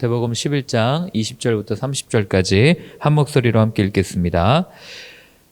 마태복음 11장 20절부터 30절까지 한 목소리로 함께 읽겠습니다.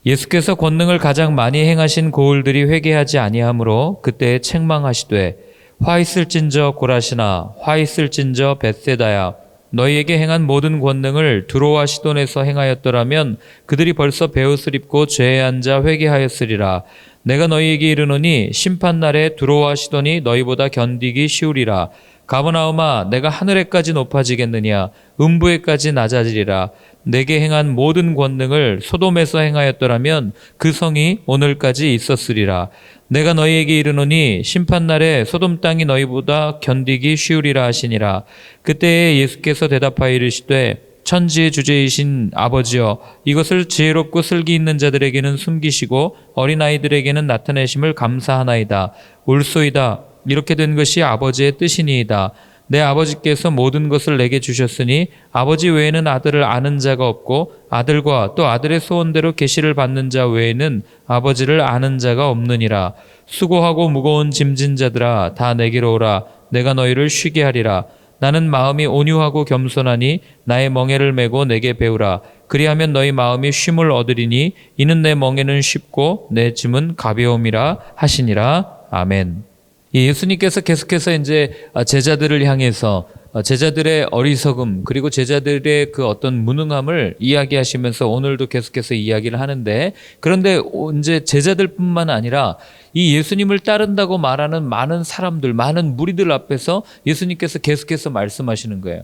예수께서 권능을 가장 많이 행하신 고을들이 회개하지 아니하므로 그때 책망하시되 화 있을진저 고라시나 화 있을진저 벳세다야 너희에게 행한 모든 권능을 두로와 시돈에서 행하였더라면 그들이 벌써 베옷을 입고 죄에 앉아 회개하였으리라. 내가 너희에게 이르노니 심판날에 두로와 시돈이 너희보다 견디기 쉬우리라. 가버나움아 내가 하늘에까지 높아지겠느냐 음부에까지 낮아지리라. 내게 행한 모든 권능을 소돔에서 행하였더라면 그 성이 오늘까지 있었으리라. 내가 너희에게 이르노니 심판날에 소돔 땅이 너희보다 견디기 쉬우리라 하시니라. 그때에 예수께서 대답하여 이르시되 천지의 주제이신 아버지여 이것을 지혜롭고 슬기 있는 자들에게는 숨기시고 어린아이들에게는 나타내심을 감사하나이다. 옳소이다. 이렇게 된 것이 아버지의 뜻이니이다. 내 아버지께서 모든 것을 내게 주셨으니 아버지 외에는 아들을 아는 자가 없고 아들과 또 아들의 소원대로 계시를 받는 자 외에는 아버지를 아는 자가 없느니라. 수고하고 무거운 짐진 자들아 다 내게로 오라. 내가 너희를 쉬게 하리라. 나는 마음이 온유하고 겸손하니 나의 멍에를 메고 내게 배우라. 그리하면 너희 마음이 쉼을 얻으리니 이는 내 멍에는 쉽고 내 짐은 가벼움이라 하시니라. 아멘. 예수님께서 계속해서 이제 제자들을 향해서 제자들의 어리석음 그리고 제자들의 그 어떤 무능함을 이야기하시면서 오늘도 계속해서 이야기를 하는데, 그런데 이제 제자들뿐만 아니라 이 예수님을 따른다고 말하는 많은 사람들, 많은 무리들 앞에서 예수님께서 계속해서 말씀하시는 거예요.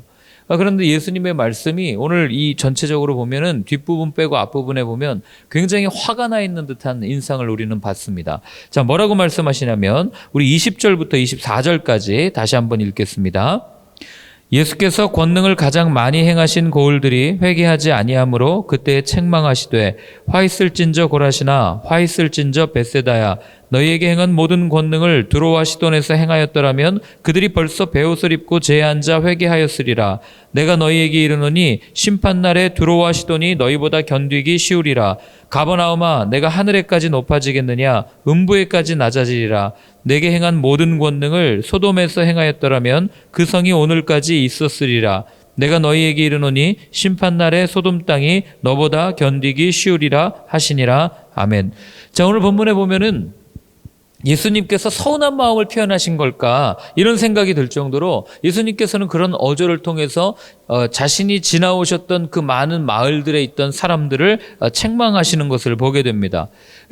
그런데 예수님의 말씀이 오늘 이 전체적으로 보면은 뒷부분 빼고 앞부분에 보면 굉장히 화가 나 있는 듯한 인상을 우리는 받습니다. 자, 뭐라고 말씀하시냐면 우리 20절부터 24절까지 다시 한번 읽겠습니다. 예수께서 권능을 가장 많이 행하신 고을들이 회개하지 아니하므로 그때 책망하시되 화 있을진저 고라시나 화 있을진저 벳세다야 너희에게 행한 모든 권능을 두로와 시돈에서 행하였더라면 그들이 벌써 베옷을 입고 죄에 앉아 회개하였으리라. 내가 너희에게 이르노니 심판날에 두로와 시돈이 너희보다 견디기 쉬우리라. 가버나움아 내가 하늘에까지 높아지겠느냐 음부에까지 낮아지리라. 내게 행한 모든 권능을 소돔에서 행하였더라면 그 성이 오늘까지 있었으리라. 내가 너희에게 이르노니 심판날에 소돔 땅이 너보다 견디기 쉬우리라 하시니라. 아멘. 자, 오늘 본문에 보면은 예수님께서 서운한 마음을 표현하신 걸까 이런 생각이 들 정도로 예수님께서는 그런 어조를 통해서 자신이 지나오셨던 그 많은 마을들에 있던 사람들을 책망하시는 것을 보게 됩니다.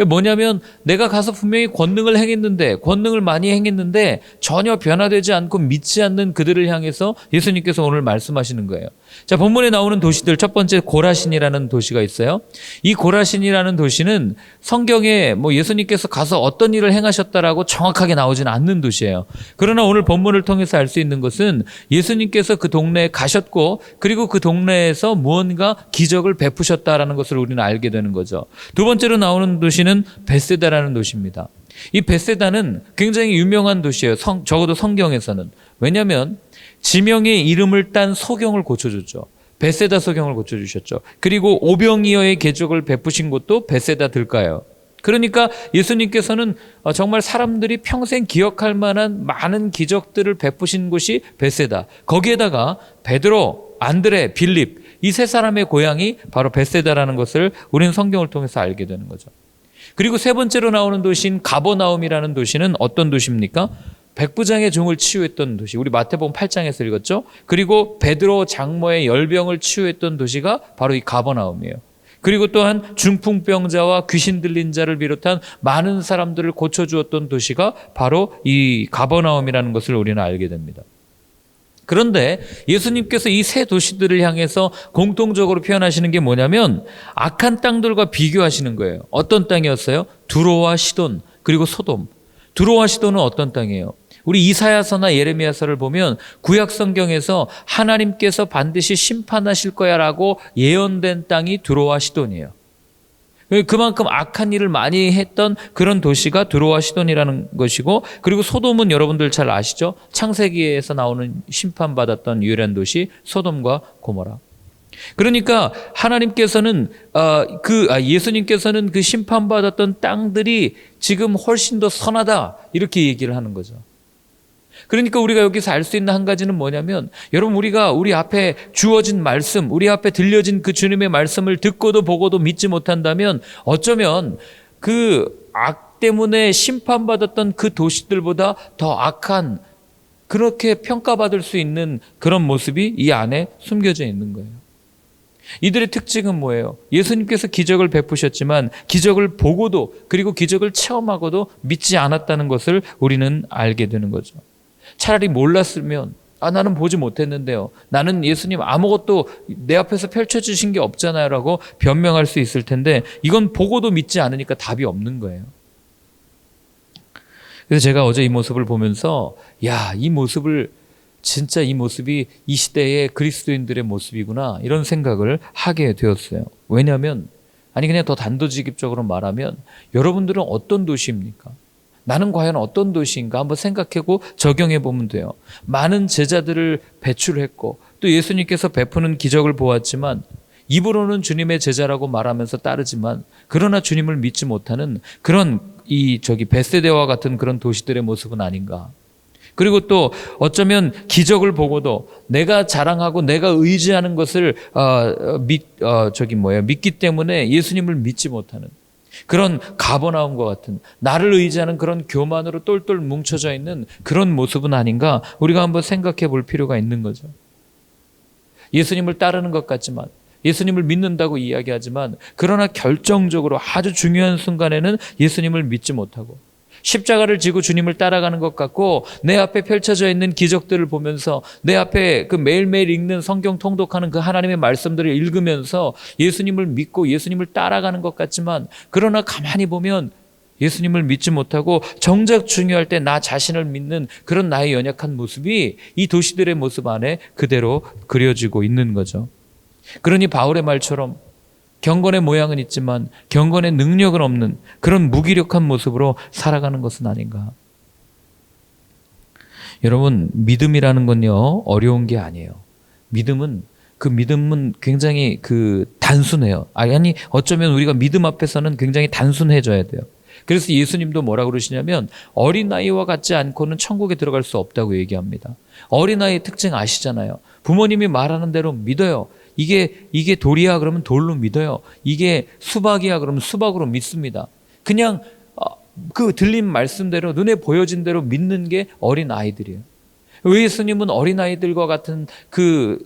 뭐냐면 내가 가서 분명히 권능을 행했는데 권능을 많이 행했는데 전혀 변화되지 않고 믿지 않는 그들을 향해서 예수님께서 오늘 말씀하시는 거예요. 자, 본문에 나오는 도시들 첫 번째 고라신이라는 도시가 있어요. 이 고라신이라는 도시는 성경에 뭐 예수님께서 가서 어떤 일을 행하셨다라고 정확하게 나오지는 않는 도시예요. 그러나 오늘 본문을 통해서 알 수 있는 것은 예수님께서 그 동네에 가셨고 그리고 그 동네에서 무언가 기적을 베푸셨다라는 것을 우리는 알게 되는 거죠. 두 번째로 나오는 도시는 벳세다라는 도시입니다. 이 벳세다는 굉장히 유명한 도시예요. 적어도 성경에서는. 왜냐하면 지명의 이름을 딴 소경을 고쳐줬죠. 벳세다 소경을 고쳐주셨죠. 그리고 오병이어의 궤적을 베푸신 곳도 벳세다 들가예요. 그러니까 예수님께서는 정말 사람들이 평생 기억할 만한 많은 기적들을 베푸신 곳이 벳세다. 거기에다가 베드로, 안드레, 빌립 이 세 사람의 고향이 바로 벳세다라는 것을 우리는 성경을 통해서 알게 되는 거죠. 그리고 세 번째로 나오는 도시인 가버나움이라는 도시는 어떤 도시입니까? 백부장의 종을 치유했던 도시. 우리 마태복음 8장에서 읽었죠. 그리고 베드로 장모의 열병을 치유했던 도시가 바로 이 가버나움이에요. 그리고 또한 중풍병자와 귀신 들린 자를 비롯한 많은 사람들을 고쳐주었던 도시가 바로 이 가버나움이라는 것을 우리는 알게 됩니다. 그런데 예수님께서 이 세 도시들을 향해서 공통적으로 표현하시는 게 뭐냐면 악한 땅들과 비교하시는 거예요. 어떤 땅이었어요? 두로와 시돈 그리고 소돔. 두로와 시돈은 어떤 땅이에요? 우리 이사야서나 예레미야서를 보면 구약 성경에서 하나님께서 반드시 심판하실 거야라고 예언된 땅이 두로와 시돈이에요. 그만큼 악한 일을 많이 했던 그런 도시가 두로와 시돈이라는 것이고, 그리고 소돔은 여러분들 잘 아시죠? 창세기에서 나오는 심판받았던 유일한 도시 소돔과 고모라. 그러니까 하나님께서는 예수님께서는 그 심판받았던 땅들이 지금 훨씬 더 선하다 이렇게 얘기를 하는 거죠. 그러니까 우리가 여기서 알 수 있는 한 가지는 뭐냐면, 여러분, 우리가 우리 앞에 주어진 말씀, 우리 앞에 들려진 그 주님의 말씀을 듣고도 보고도 믿지 못한다면 어쩌면 그 악 때문에 심판받았던 그 도시들보다 더 악한, 그렇게 평가받을 수 있는 그런 모습이 이 안에 숨겨져 있는 거예요. 이들의 특징은 뭐예요? 예수님께서 기적을 베푸셨지만 기적을 보고도, 그리고 기적을 체험하고도 믿지 않았다는 것을 우리는 알게 되는 거죠. 차라리 몰랐으면, 나는 보지 못했는데요, 나는 예수님 아무것도 내 앞에서 펼쳐주신 게 없잖아요 라고 변명할 수 있을 텐데, 이건 보고도 믿지 않으니까 답이 없는 거예요. 그래서 제가 어제 이 모습을 보면서, 이 모습을, 진짜 이 모습이 이 시대의 그리스도인들의 모습이구나, 이런 생각을 하게 되었어요. 왜냐하면, 그냥 더 단도직입적으로 말하면, 여러분들은 어떤 도시입니까? 나는 과연 어떤 도시인가 한번 생각하고 적용해 보면 돼요. 많은 제자들을 배출했고, 또 예수님께서 베푸는 기적을 보았지만, 입으로는 주님의 제자라고 말하면서 따르지만, 그러나 주님을 믿지 못하는 그런 베세다와 같은 그런 도시들의 모습은 아닌가. 그리고 또 어쩌면 기적을 보고도 내가 자랑하고 내가 의지하는 것을 믿기 때문에 예수님을 믿지 못하는 그런 가버나움과 같은, 나를 의지하는 그런 교만으로 똘똘 뭉쳐져 있는 그런 모습은 아닌가, 우리가 한번 생각해 볼 필요가 있는 거죠. 예수님을 따르는 것 같지만, 예수님을 믿는다고 이야기하지만, 그러나 결정적으로 아주 중요한 순간에는 예수님을 믿지 못하고 십자가를 지고 주님을 따라가는 것 같고, 내 앞에 펼쳐져 있는 기적들을 보면서, 내 앞에 그 매일매일 읽는 성경 통독하는 그 하나님의 말씀들을 읽으면서 예수님을 믿고 예수님을 따라가는 것 같지만, 그러나 가만히 보면 예수님을 믿지 못하고 정작 중요할 때 나 자신을 믿는 그런 나의 연약한 모습이 이 도시들의 모습 안에 그대로 그려지고 있는 거죠. 그러니 바울의 말처럼 경건의 모양은 있지만 경건의 능력은 없는 그런 무기력한 모습으로 살아가는 것은 아닌가. 여러분, 믿음이라는 건요, 어려운 게 아니에요. 믿음은 굉장히 단순해요. 어쩌면 우리가 믿음 앞에서는 굉장히 단순해져야 돼요. 그래서 예수님도 뭐라고 그러시냐면, 어린아이와 같지 않고는 천국에 들어갈 수 없다고 얘기합니다. 어린아이의 특징 아시잖아요. 부모님이 말하는 대로 믿어요. 이게 돌이야 그러면 돌로 믿어요. 이게 수박이야 그러면 수박으로 믿습니다. 그냥 그 들린 말씀대로, 눈에 보여진 대로 믿는 게 어린아이들이에요. 왜 예수님은 어린아이들과 같은 그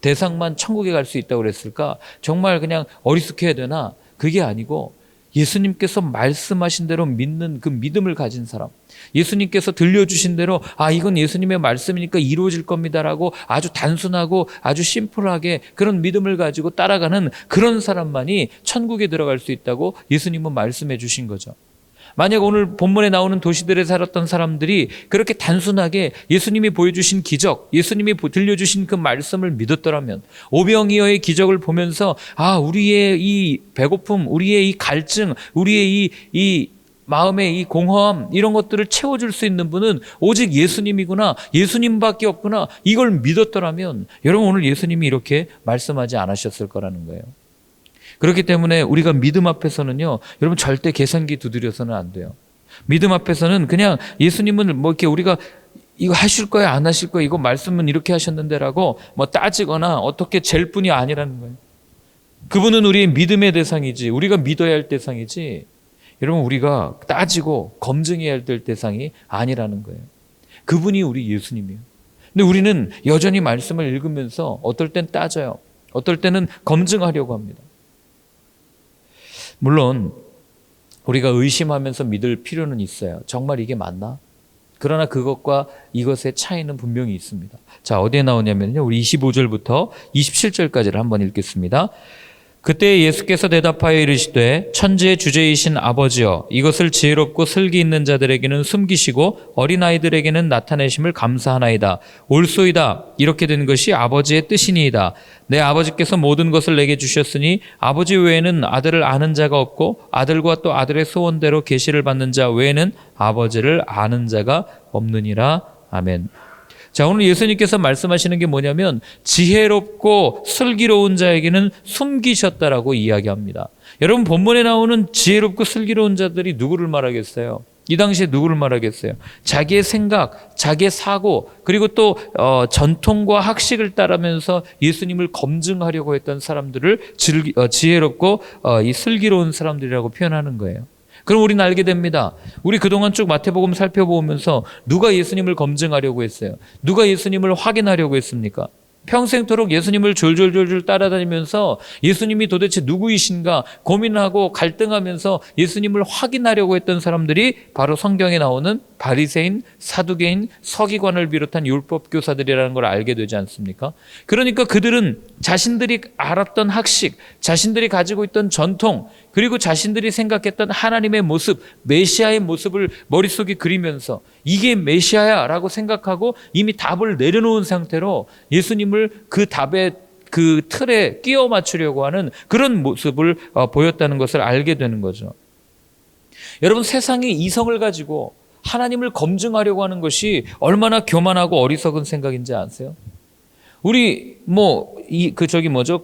대상만 천국에 갈 수 있다고 그랬을까? 정말 그냥 어리숙해야 되나? 그게 아니고, 예수님께서 말씀하신 대로 믿는 그 믿음을 가진 사람, 예수님께서 들려주신 대로 이건 예수님의 말씀이니까 이루어질 겁니다라고 아주 단순하고 아주 심플하게 그런 믿음을 가지고 따라가는 그런 사람만이 천국에 들어갈 수 있다고 예수님은 말씀해 주신 거죠. 만약 오늘 본문에 나오는 도시들에 살았던 사람들이 그렇게 단순하게 예수님이 보여주신 기적, 예수님이 들려주신 그 말씀을 믿었더라면, 오병이어의 기적을 보면서 우리의 이 배고픔, 우리의 이 갈증, 우리의 이 마음의 이 공허함, 이런 것들을 채워줄 수 있는 분은 오직 예수님이구나, 예수님밖에 없구나, 이걸 믿었더라면 여러분, 오늘 예수님이 이렇게 말씀하지 않으셨을 거라는 거예요. 그렇기 때문에 우리가 믿음 앞에서는요, 여러분, 절대 계산기 두드려서는 안 돼요. 믿음 앞에서는 그냥 예수님은 이렇게 우리가 이거 하실 거야 안 하실 거야, 이거 말씀은 이렇게 하셨는데라고 따지거나 어떻게 잴 뿐이 아니라는 거예요. 그분은 우리의 믿음의 대상이지, 우리가 믿어야 할 대상이지, 여러분, 우리가 따지고 검증해야 할 대상이 아니라는 거예요. 그분이 우리 예수님이에요. 근데 우리는 여전히 말씀을 읽으면서 어떨 땐 따져요. 어떨 때는 검증하려고 합니다. 물론 우리가 의심하면서 믿을 필요는 있어요. 정말 이게 맞나? 그러나 그것과 이것의 차이는 분명히 있습니다. 자, 어디에 나오냐면요, 우리 25절부터 27절까지를 한번 읽겠습니다. 그때 예수께서 대답하여 이르시되, 천지의 주제이신 아버지여, 이것을 지혜롭고 슬기 있는 자들에게는 숨기시고 어린아이들에게는 나타내심을 감사하나이다. 옳소이다. 이렇게 된 것이 아버지의 뜻이니이다. 내 아버지께서 모든 것을 내게 주셨으니 아버지 외에는 아들을 아는 자가 없고, 아들과 또 아들의 소원대로 계시를 받는 자 외에는 아버지를 아는 자가 없느니라. 아멘. 자, 오늘 예수님께서 말씀하시는 게 뭐냐면, 지혜롭고 슬기로운 자에게는 숨기셨다라고 이야기합니다. 여러분, 본문에 나오는 지혜롭고 슬기로운 자들이 누구를 말하겠어요? 이 당시에 누구를 말하겠어요? 자기의 생각, 자기의 사고, 그리고 또 전통과 학식을 따르면서 예수님을 검증하려고 했던 사람들을 지혜롭고 이 슬기로운 사람들이라고 표현하는 거예요. 그럼 우리는 알게 됩니다. 우리 그동안 쭉 마태복음 살펴보면서 누가 예수님을 검증하려고 했어요? 누가 예수님을 확인하려고 했습니까? 평생토록 예수님을 졸졸졸졸 따라다니면서 예수님이 도대체 누구이신가 고민하고 갈등하면서 예수님을 확인하려고 했던 사람들이 바로 성경에 나오는 바리새인, 사두개인, 서기관을 비롯한 율법 교사들이라는 걸 알게 되지 않습니까? 그러니까 그들은 자신들이 알았던 학식, 자신들이 가지고 있던 전통, 그리고 자신들이 생각했던 하나님의 모습, 메시아의 모습을 머릿속에 그리면서 이게 메시아야라고 생각하고 이미 답을 내려놓은 상태로 예수님을 그 답의 그 틀에 끼워 맞추려고 하는 그런 모습을 보였다는 것을 알게 되는 거죠. 여러분, 세상이 이성을 가지고 하나님을 검증하려고 하는 것이 얼마나 교만하고 어리석은 생각인지 아세요? 우리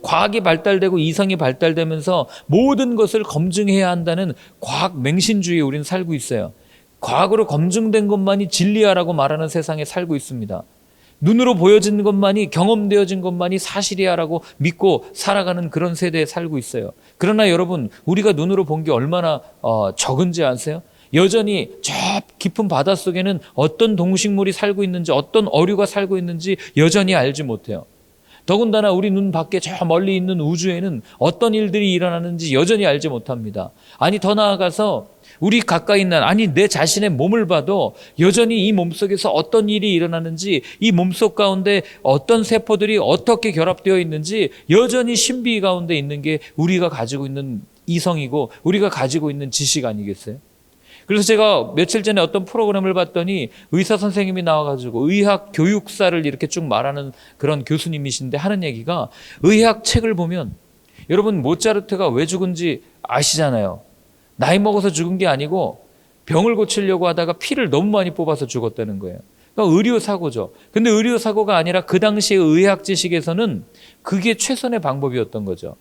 과학이 발달되고 이성이 발달되면서 모든 것을 검증해야 한다는 과학 맹신주의에 우리는 살고 있어요. 과학으로 검증된 것만이 진리야라고 말하는 세상에 살고 있습니다. 눈으로 보여진 것만이, 경험되어진 것만이 사실이야라고 믿고 살아가는 그런 세대에 살고 있어요. 그러나 여러분, 우리가 눈으로 본 게 얼마나 적은지 아세요? 여전히 저 깊은 바닷속에는 어떤 동식물이 살고 있는지, 어떤 어류가 살고 있는지 여전히 알지 못해요. 더군다나 우리 눈 밖에 저 멀리 있는 우주에는 어떤 일들이 일어나는지 여전히 알지 못합니다. 아니, 더 나아가서 우리 가까이 있는, 내 자신의 몸을 봐도 여전히 이 몸속에서 어떤 일이 일어나는지, 이 몸속 가운데 어떤 세포들이 어떻게 결합되어 있는지 여전히 신비 가운데 있는 게 우리가 가지고 있는 이성이고 우리가 가지고 있는 지식 아니겠어요? 그래서 제가 며칠 전에 어떤 프로그램을 봤더니 의사 선생님이 나와가지고 의학 교육사를 이렇게 쭉 말하는 그런 교수님이신데 하는 얘기가, 의학 책을 보면 여러분, 모차르트가 왜 죽은지 아시잖아요. 나이 먹어서 죽은 게 아니고 병을 고치려고 하다가 피를 너무 많이 뽑아서 죽었다는 거예요. 그러니까 의료사고죠. 근데 의료사고가 아니라 그 당시의 의학 지식에서는 그게 최선의 방법이었던 거죠.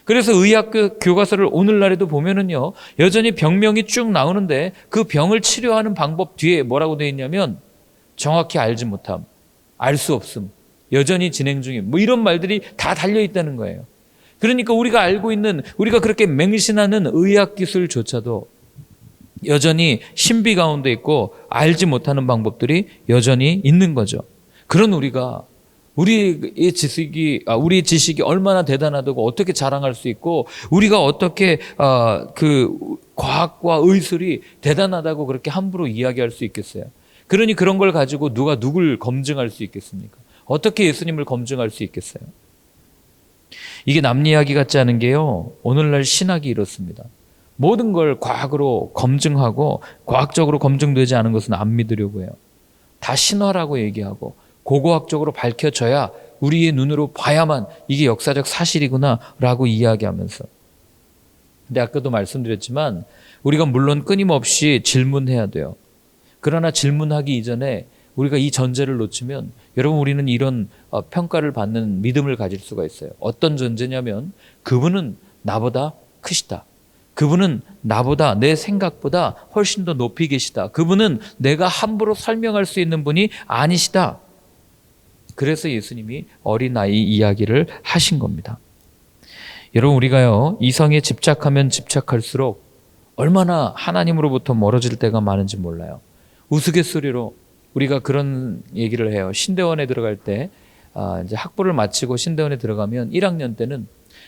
그래서 의학 교과서를 오늘날에도 보면은요, 여전히 병명이 쭉 나오는데 그 병을 치료하는 방법 뒤에 뭐라고 되어 있냐면 정확히 알지 못함, 알 수 없음, 여전히 진행 중임, 이런 말들이 다 달려 있다는 거예요. 그러니까 우리가 알고 있는, 우리가 그렇게 맹신하는 의학 기술조차도 여전히 신비 가운데 있고 알지 못하는 방법들이 여전히 있는 거죠. 그런 우리의 지식이 얼마나 대단하다고 어떻게 자랑할 수 있고, 우리가 어떻게 그 과학과 의술이 대단하다고 그렇게 함부로 이야기할 수 있겠어요? 그러니 그런 걸 가지고 누가 누굴 검증할 수 있겠습니까? 어떻게 예수님을 검증할 수 있겠어요? 이게 남 이야기 같지 않은 게요, 오늘날 신학이 이렇습니다. 모든 걸 과학으로 검증하고 과학적으로 검증되지 않은 것은 안 믿으려고 해요. 다 신화라고 얘기하고 고고학적으로 밝혀져야 우리의 눈으로 봐야만 이게 역사적 사실이구나 라고 이야기하면서. 근데 아까도 말씀드렸지만 우리가 물론 끊임없이 질문해야 돼요. 그러나 질문하기 이전에 우리가 이 전제를 놓치면 여러분, 우리는 이런 평가를 받는 믿음을 가질 수가 있어요. 어떤 전제냐면 그분은 나보다 크시다. 그분은 나보다, 내 생각보다 훨씬 더 높이 계시다. 그분은 내가 함부로 설명할 수 있는 분이 아니시다. 그래서 예수님이 어린아이 이야기를 하신 겁니다. 여러분, 우리가요, 이성에 집착하면 집착할수록 얼마나 하나님으로부터 멀어질 때가 많은지 몰라요. 우스갯소리로 우리가 그런 얘기를 해요. 신대원에 들어갈 때, 이제 학부를 마치고 신대원에 들어가면 1학년 때는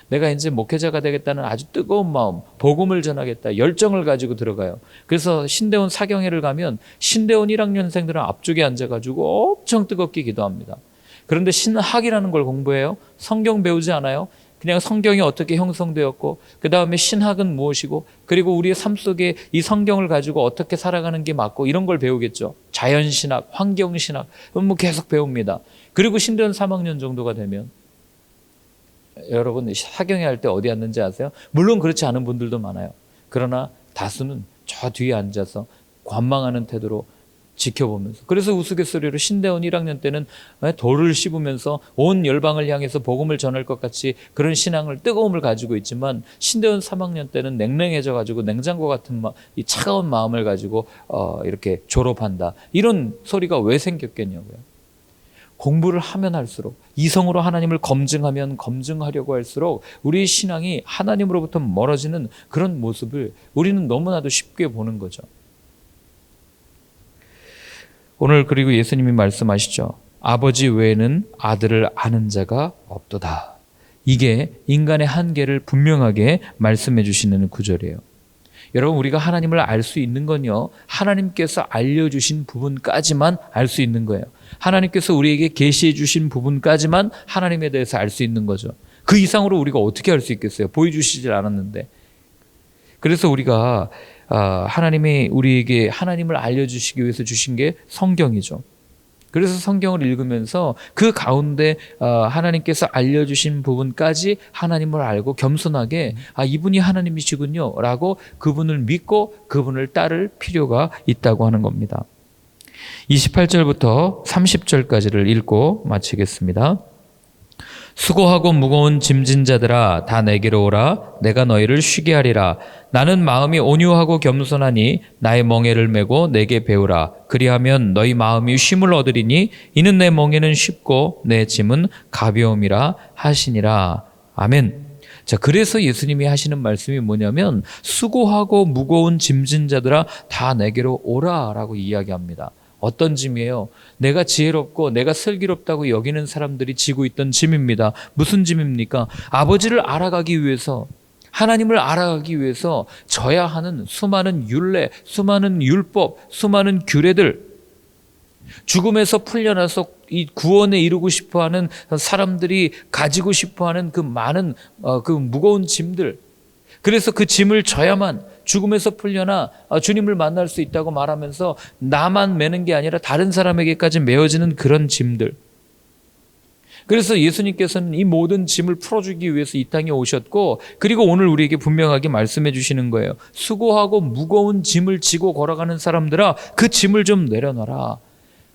내가 이제 목회자가 되겠다는 아주 뜨거운 마음, 복음을 전하겠다, 열정을 가지고 들어가요. 그래서 신대원 사경회를 가면 신대원 1학년생들은 앞쪽에 앉아가지고 엄청 뜨겁게 기도합니다. 그런데 신학이라는 걸 공부해요. 성경 배우지 않아요. 그냥 성경이 어떻게 형성되었고, 그 다음에 신학은 무엇이고, 그리고 우리의 삶 속에 이 성경을 가지고 어떻게 살아가는 게 맞고, 이런 걸 배우겠죠. 자연신학, 환경신학, 계속 배웁니다. 그리고 신대원 3학년 정도가 되면 여러분, 사경회 할 때 어디 앉는지 아세요? 물론 그렇지 않은 분들도 많아요. 그러나 다수는 저 뒤에 앉아서 관망하는 태도로 지켜보면서. 그래서 우스갯소리로 신대원 1학년 때는 돌을 씹으면서 온 열방을 향해서 복음을 전할 것 같이 그런 신앙을, 뜨거움을 가지고 있지만, 신대원 3학년 때는 냉랭해져 가지고 냉장고 같은 이 차가운 마음을 가지고 이렇게 졸업한다. 이런 소리가 왜 생겼겠냐고요. 공부를 하면 할수록, 이성으로 하나님을 검증하면 검증하려고 할수록 우리의 신앙이 하나님으로부터 멀어지는 그런 모습을 우리는 너무나도 쉽게 보는 거죠. 오늘 그리고 예수님이 말씀하시죠. 아버지 외에는 아들을 아는 자가 없도다. 이게 인간의 한계를 분명하게 말씀해 주시는 구절이에요. 여러분, 우리가 하나님을 알 수 있는 건요, 하나님께서 알려주신 부분까지만 알 수 있는 거예요. 하나님께서 우리에게 계시해 주신 부분까지만 하나님에 대해서 알 수 있는 거죠. 그 이상으로 우리가 어떻게 알 수 있겠어요? 보여주시질 않았는데. 그래서 우리가 하나님이 우리에게 하나님을 알려주시기 위해서 주신 게 성경이죠. 그래서 성경을 읽으면서 그 가운데 하나님께서 알려주신 부분까지 하나님을 알고 겸손하게 이분이 하나님이시군요 라고 그분을 믿고 그분을 따를 필요가 있다고 하는 겁니다. 28절부터 30절까지를 읽고 마치겠습니다. 수고하고 무거운 짐진 자들아 다 내게로 오라. 내가 너희를 쉬게 하리라. 나는 마음이 온유하고 겸손하니 나의 멍에를 메고 내게 배우라. 그리하면 너희 마음이 쉼을 얻으리니 이는 내 멍에는 쉽고 내 짐은 가벼움이라 하시니라. 아멘. 자, 그래서 예수님이 하시는 말씀이 뭐냐면 수고하고 무거운 짐진 자들아 다 내게로 오라라고 이야기합니다. 어떤 짐이에요? 내가 지혜롭고 내가 슬기롭다고 여기는 사람들이 지고 있던 짐입니다. 무슨 짐입니까? 아버지를 알아가기 위해서, 하나님을 알아가기 위해서 져야 하는 수많은 율례, 수많은 율법, 수많은 규례들, 죽음에서 풀려나서 이 구원에 이루고 싶어하는 사람들이 가지고 싶어하는 그 많은 그 무거운 짐들, 그래서 그 짐을 져야만 죽음에서 풀려나 주님을 만날 수 있다고 말하면서 나만 매는 게 아니라 다른 사람에게까지 메어지는 그런 짐들. 그래서 예수님께서는 이 모든 짐을 풀어주기 위해서 이 땅에 오셨고, 그리고 오늘 우리에게 분명하게 말씀해 주시는 거예요. 수고하고 무거운 짐을 지고 걸어가는 사람들아 그 짐을 좀 내려놔라.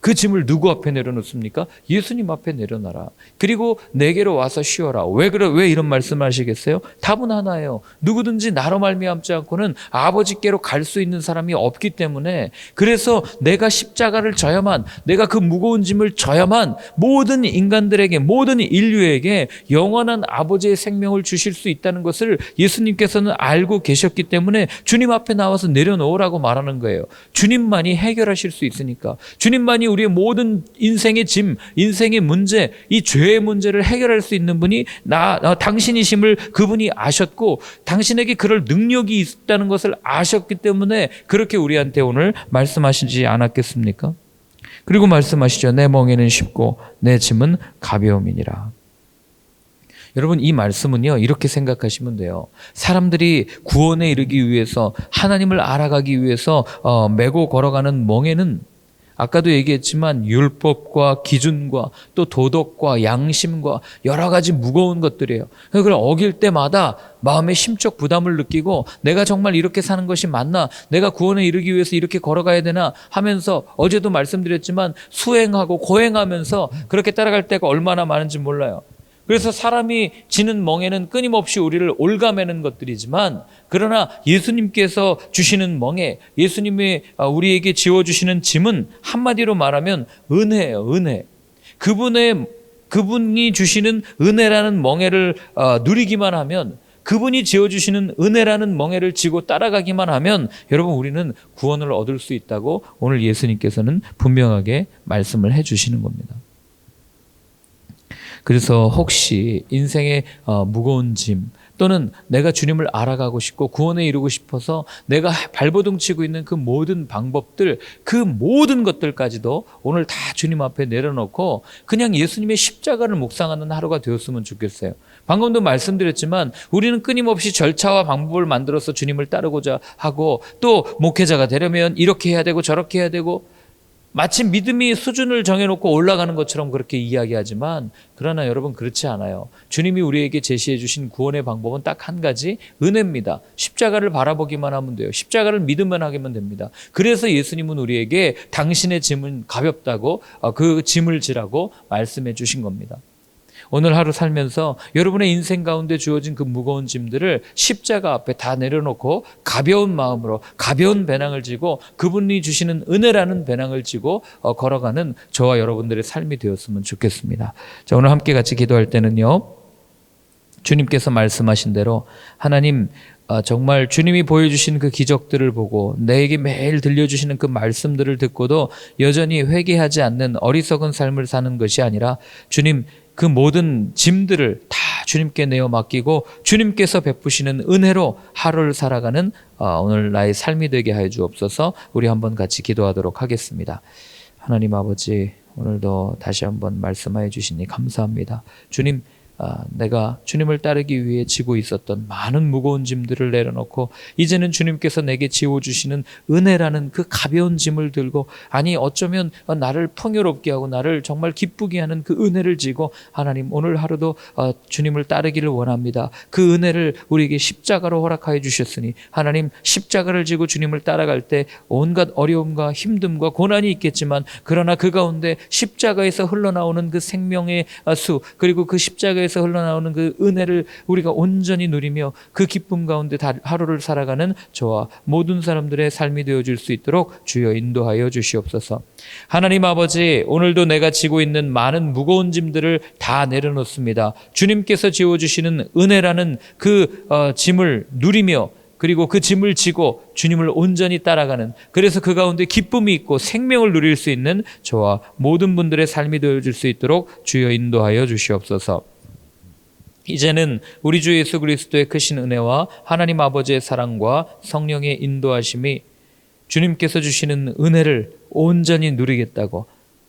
그 짐을 누구 앞에 내려놓습니까? 예수님 앞에 내려놔라. 그리고 내게로 와서 쉬어라. 왜 이런 말씀을 하시겠어요? 답은 하나예요. 누구든지 나로 말미암지 않고는 아버지께로 갈 수 있는 사람이 없기 때문에, 그래서 내가 십자가를 져야만, 내가 그 무거운 짐을 져야만 모든 인간들에게, 모든 인류에게 영원한 아버지의 생명을 주실 수 있다는 것을 예수님께서는 알고 계셨기 때문에 주님 앞에 나와서 내려놓으라고 말하는 거예요. 주님만이 해결하실 수 있으니까. 주님만이 우리의 모든 인생의 짐, 인생의 문제, 이 죄의 문제를 해결할 수 있는 분이 당신이심을 그분이 아셨고, 당신에게 그럴 능력이 있다는 것을 아셨기 때문에 그렇게 우리한테 오늘 말씀하시지 않았겠습니까? 그리고 말씀하시죠. 내 멍에는 쉽고 내 짐은 가벼움이니라. 여러분, 이 말씀은요, 이렇게 생각하시면 돼요. 사람들이 구원에 이르기 위해서, 하나님을 알아가기 위해서 메고 걸어가는 멍에는 아까도 얘기했지만 율법과 기준과 또 도덕과 양심과 여러 가지 무거운 것들이에요. 그걸 어길 때마다 마음의 심적 부담을 느끼고, 내가 정말 이렇게 사는 것이 맞나? 내가 구원에 이르기 위해서 이렇게 걸어가야 되나? 하면서, 어제도 말씀드렸지만 수행하고 고행하면서 그렇게 따라갈 때가 얼마나 많은지 몰라요. 그래서 사람이 지는 멍에는 끊임없이 우리를 올가매는 것들이지만, 그러나 예수님께서 주시는 멍에, 예수님이 우리에게 지워주시는 짐은 한마디로 말하면 은혜예요. 은혜. 그분이 주시는 은혜라는 멍에를 누리기만 하면, 그분이 지어주시는 은혜라는 멍에를 지고 따라가기만 하면, 여러분, 우리는 구원을 얻을 수 있다고 오늘 예수님께서는 분명하게 말씀을 해주시는 겁니다. 그래서 혹시 인생의 무거운 짐, 또는 내가 주님을 알아가고 싶고 구원에 이루고 싶어서 내가 발버둥 치고 있는 그 모든 방법들, 그 모든 것들까지도 오늘 다 주님 앞에 내려놓고 그냥 예수님의 십자가를 묵상하는 하루가 되었으면 좋겠어요. 방금도 말씀드렸지만 우리는 끊임없이 절차와 방법을 만들어서 주님을 따르고자 하고, 또 목회자가 되려면 이렇게 해야 되고 저렇게 해야 되고, 마치 믿음이 수준을 정해놓고 올라가는 것처럼 그렇게 이야기하지만 그러나 여러분 그렇지 않아요. 주님이 우리에게 제시해 주신 구원의 방법은 딱 한 가지, 은혜입니다. 십자가를 바라보기만 하면 돼요. 십자가를 믿으면 하기만 됩니다. 그래서 예수님은 우리에게 당신의 짐은 가볍다고 그 짐을 지라고 말씀해 주신 겁니다. 오늘 하루 살면서 여러분의 인생 가운데 주어진 그 무거운 짐들을 십자가 앞에 다 내려놓고 가벼운 마음으로 가벼운 배낭을 지고 그분이 주시는 은혜라는 배낭을 지고 걸어가는 저와 여러분들의 삶이 되었으면 좋겠습니다. 자, 오늘 함께 같이 기도할 때는요, 주님께서 말씀하신 대로 하나님, 정말 주님이 보여주신 그 기적들을 보고 내게 매일 들려주시는 그 말씀들을 듣고도 여전히 회개하지 않는 어리석은 삶을 사는 것이 아니라 주님, 그 모든 짐들을 다 주님께 내어 맡기고 주님께서 베푸시는 은혜로 하루를 살아가는 오늘 나의 삶이 되게 하여 주옵소서. 우리 한번 같이 기도하도록 하겠습니다. 하나님 아버지, 오늘도 다시 한번 말씀하여 주시니 감사합니다. 주님, 내가 주님을 따르기 위해 지고 있었던 많은 무거운 짐들을 내려놓고 이제는 주님께서 내게 지워주시는 은혜라는 그 가벼운 짐을 들고, 아니 어쩌면 나를 풍요롭게 하고 나를 정말 기쁘게 하는 그 은혜를 지고 하나님 오늘 하루도 주님을 따르기를 원합니다. 그 은혜를 우리에게 십자가로 허락하여 주셨으니 하나님, 십자가를 지고 주님을 따라갈 때 온갖 어려움과 힘듦과 고난이 있겠지만 그러나 그 가운데 십자가에서 흘러나오는 그 생명의 수, 그리고 그 십자가에서 흘러나오는 그 은혜를 우리가 온전히 누리며 그 기쁨 가운데 하루를 살아가는 저와 모든 사람들의 삶이 되어줄 수 있도록 주여 인도하여 주시옵소서. 하나님 아버지, 오늘도 내가 지고 있는 많은 무거운 짐들을 다 내려놓습니다. 주님께서 지워주시는 은혜라는 그 짐을 누리며 그리고 그 짐을 지고 주님을 온전히 따라가는, 그래서 그 가운데 기쁨이 있고 생명을 누릴 수 있는 저와 모든 분들의 삶이 되어줄 수 있도록 주여 인도하여 주시옵소서. 이제는 우리 주 예수 그리스도의 크신 은혜와 하나님 아버지의 사랑과 성령의 인도하심이 주님께서 주시는 은혜를 온전히 누리겠다고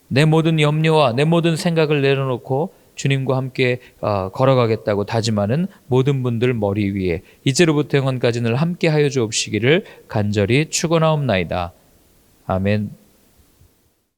내 모든 염려와 내 모든 생각을 내려놓고 주님과 함께 걸어가겠다고 다짐하는 모든 분들 머리 위에 이제로부터 영원까지 늘 함께 하여 주옵시기를 간절히 축원하옵나이다. 아멘.